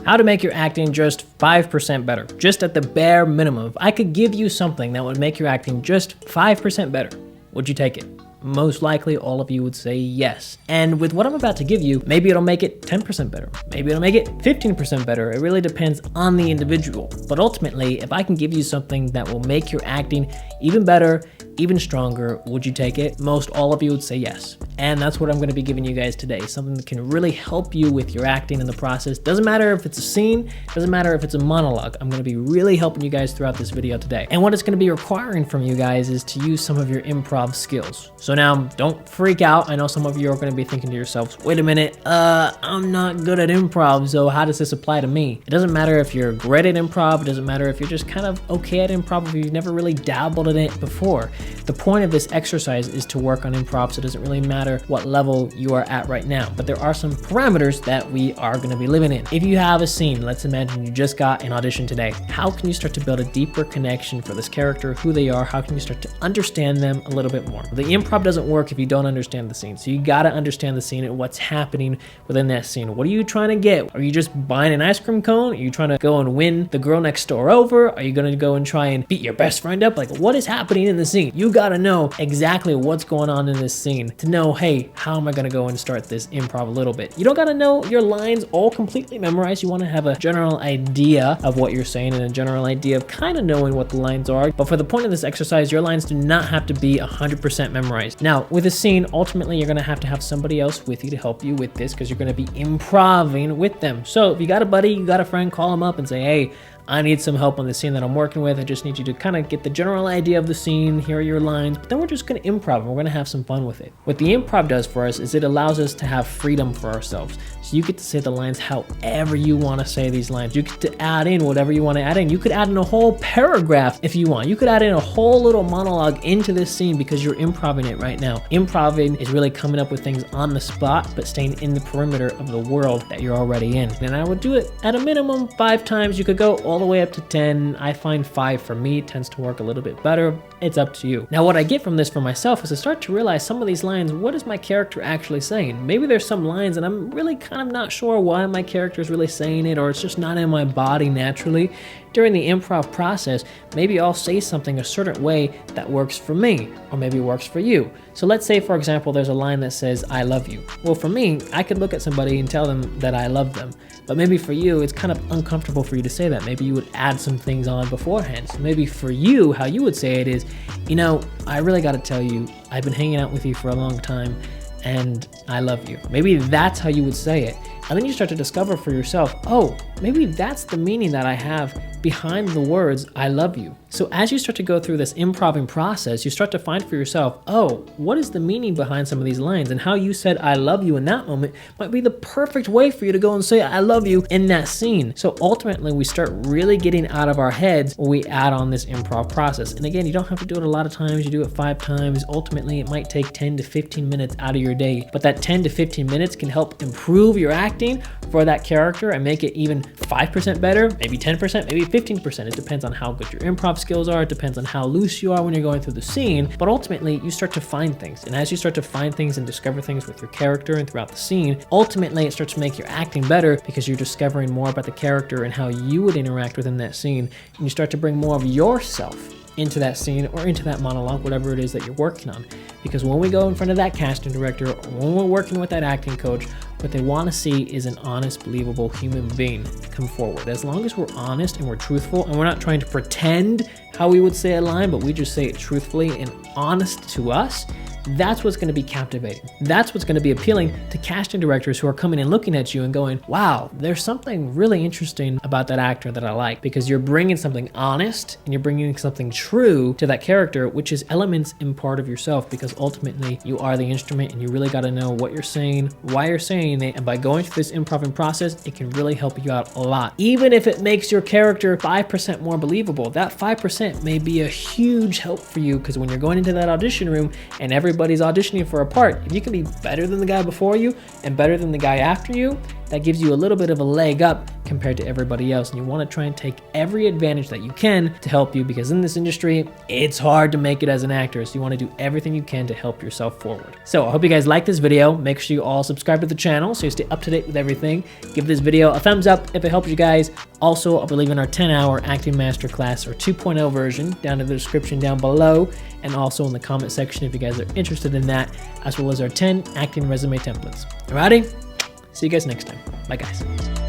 How to make your acting just 5% better, just at the bare minimum. If I could give you something that would make your acting just 5% better, would you take it? Most likely all of you would say yes. And with what I'm about to give you, maybe it'll make it 10% better. Maybe it'll make it 15% better. It really depends on the individual. But ultimately, if I can give you something that will make your acting even better, even stronger, would you take it? Most all of you would say yes. And that's what I'm gonna be giving you guys today. Something that can really help you with your acting in the process. Doesn't matter if it's a scene, doesn't matter if it's a monologue. I'm gonna be really helping you guys throughout this video today. And what it's gonna be requiring from you guys is to use some of your improv skills. So now, don't freak out. I know some of you are gonna be thinking to yourselves, wait a minute, I'm not good at improv, so how does this apply to me? It doesn't matter if you're great at improv, it doesn't matter if you're just kind of okay at improv, if you've never really dabbled in it before. The point of this exercise is to work on improv, so it doesn't really matter what level you are at right now, but there are some parameters that we are gonna be living in. If you have a scene, let's imagine you just got an audition today, how can you start to build a deeper connection for this character, who they are, how can you start to understand them a little bit more? The improv doesn't work if you don't understand the scene, so you gotta understand the scene and what's happening within that scene. What are you trying to get? Are you just buying an ice cream cone? Are you trying to go and win the girl next door over? Are you gonna go and try and beat your best friend up? Like, what is happening in the scene? You gotta know exactly what's going on in this scene to know, hey, how am I gonna go and start this improv a little bit? You don't gotta know your lines all completely memorized. You wanna have a general idea of what you're saying and a general idea of kind of knowing what the lines are. But for the point of this exercise, your lines do not have to be 100% memorized. Now, with a scene, ultimately, you're gonna have to have somebody else with you to help you with this because you're gonna be improving with them. So if you got a buddy, you got a friend, call them up and say, hey, I need some help on the scene that I'm working with. I just need you to kind of get the general idea of the scene. Here are your lines, but then we're just gonna improv and we're gonna have some fun with it. What the improv does for us is it allows us to have freedom for ourselves. So you get to say the lines however you wanna say these lines. You get to add in whatever you wanna add in. You could add in a whole paragraph if you want. You could add in a whole little monologue into this scene because you're improving it right now. Improving is really coming up with things on the spot, but staying in the perimeter of the world that you're already in. And I would do it at a minimum 5 times. You could go all the way up to 10. I find 5 for me tends to work a little bit better. It's up to you. Now, what I get from this for myself is I start to realize some of these lines, what is my character actually saying? Maybe there's some lines and I'm really kind of not sure why my character is really saying it, or it's just not in my body naturally. During the improv process, maybe I'll say something a certain way that works for me, or maybe works for you. So let's say, for example, there's a line that says, I love you. Well, for me, I could look at somebody and tell them that I love them. But maybe for you, it's kind of uncomfortable for you to say that. Maybe you would add some things on beforehand. So maybe for you, how you would say it is, you know, I really got to tell you, I've been hanging out with you for a long time and I love you. Maybe that's how you would say it. And then you start to discover for yourself, oh, maybe that's the meaning that I have behind the words, I love you. So as you start to go through this improving process, you start to find for yourself, oh, what is the meaning behind some of these lines? And how you said I love you in that moment might be the perfect way for you to go and say I love you in that scene. So ultimately, we start really getting out of our heads when we add on this improv process. And again, you don't have to do it a lot of times. You do it 5 times. Ultimately, it might take 10 to 15 minutes out of your day. But that 10 to 15 minutes can help improve your acting for that character and make it even 5% better, maybe 10%, maybe 15%. It depends on how good your improv skills are. It depends on how loose you are when you're going through the scene. But ultimately, you start to find things. And as you start to find things and discover things with your character and throughout the scene, ultimately it starts to make your acting better because you're discovering more about the character and how you would interact within that scene. And you start to bring more of yourself into that scene or into that monologue, whatever it is that you're working on. Because when we go in front of that casting director, or when we're working with that acting coach, what they want to see is an honest, believable human being come forward. As long as we're honest and we're truthful and we're not trying to pretend how we would say a line, but we just say it truthfully and honest to us, that's what's going to be captivating. That's what's going to be appealing to casting directors who are coming and looking at you and going, wow, there's something really interesting about that actor that I like, because you're bringing something honest and you're bringing something true to that character, which is elements in part of yourself, because ultimately you are the instrument and you really got to know what you're saying, why you're saying it. And by going through this improving process, it can really help you out a lot. Even if it makes your character 5% more believable, that 5% may be a huge help for you, because when you're going into that audition room and everybody's auditioning for a part, if you can be better than the guy before you and better than the guy after you, that gives you a little bit of a leg up compared to everybody else. And you want to try and take every advantage that you can to help you, because in this industry, it's hard to make it as an actor. So you want to do everything you can to help yourself forward. So I hope you guys like this video. Make sure you all subscribe to the channel so you stay up to date with everything. Give this video a thumbs up if it helps you guys. Also, I'll be leaving our 10-hour acting masterclass or 2.0 version down in the description down below, and also in the comment section if you guys are interested in that, as well as our 10 acting resume templates. Alrighty, see you guys next time. Bye guys.